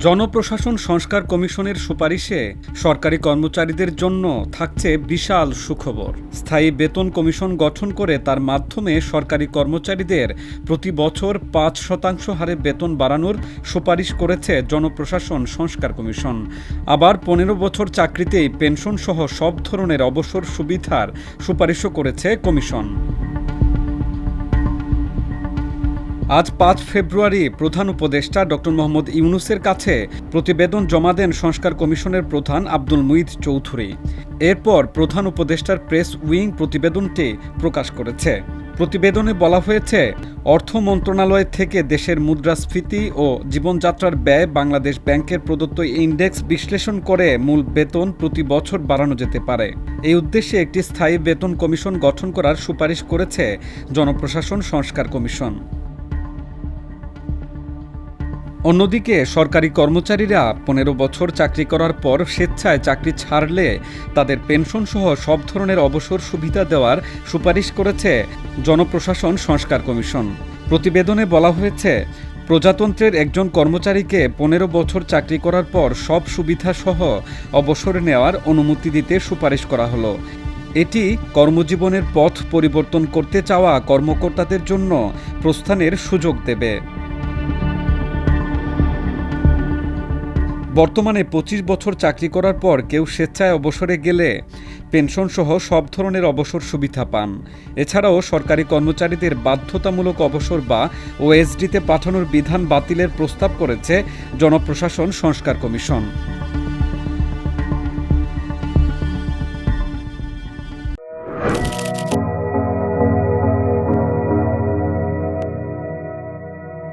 জনপ্রশাসন সংস্কার কমিশনের সুপারিশে সরকারি কর্মচারীদের জন্য থাকছে বিশাল সুখবর। স্থায়ী বেতন কমিশন গঠন করে তার মাধ্যমে সরকারি কর্মচারীদের প্রতি বছর ৫% হারে বেতন বাড়ানোর সুপারিশ করেছে জনপ্রশাসন সংস্কার কমিশন। আবার ১৫ বছর চাকরিতেই পেনশনসহ সব ধরনের অবসর সুবিধার সুপারিশও করেছে কমিশন। আজ ৫ ফেব্রুয়ারি প্রধান উপদেষ্টা ডক্টর মোহাম্মদ ইউনূসের কাছে প্রতিবেদন জমা দেন সংস্কার কমিশনের প্রধান আব্দুল মুঈদ চৌধুরী। এরপর প্রধান উপদেষ্টার প্রেস উইং প্রতিবেদনটি প্রকাশ করেছে। প্রতিবেদনে বলা হয়েছে, অর্থ মন্ত্রণালয় থেকে দেশের মুদ্রাস্ফীতি ও জীবনযাত্রার ব্যয় বাংলাদেশ ব্যাংকের প্রদত্ত ইন্ডেক্স বিশ্লেষণ করে মূল বেতন প্রতি বছর বাড়ানো যেতে পারে। এই উদ্দেশ্যে একটি স্থায়ী বেতন কমিশন গঠন করার সুপারিশ করেছে জনপ্রশাসন সংস্কার কমিশন। অন্যদিকে সরকারি কর্মচারীরা ১৫ বছর চাকরি করার পর স্বেচ্ছায় চাকরি ছাড়লে তাদের পেনশনসহ সব ধরনের অবসর সুবিধা দেওয়ার সুপারিশ করেছে জনপ্রশাসন সংস্কার কমিশন। প্রতিবেদনে বলা হয়েছে, প্রজাতন্ত্রের একজন কর্মচারীকে ১৫ বছর চাকরি করার পর সব সুবিধাসহ অবসর নেওয়ার অনুমতি দিতে সুপারিশ করা হলো। এটি কর্মজীবনের পথ পরিবর্তন করতে চাওয়া কর্মকর্তাদের জন্য প্রস্থানের সুযোগ দেবে। বর্তমানে ২৫ বছর চাকরি করার পর কেউ স্বেচ্ছায় অবসরে গেলে পেনশনসহ সব ধরনের অবসর সুবিধা পান। এছাড়াও সরকারি কর্মচারীদের বাধ্যতামূলক অবসর বা ওএসডিতে পাঠানোর বিধান বাতিলের প্রস্তাব করেছে জনপ্রশাসন সংস্কার কমিশন।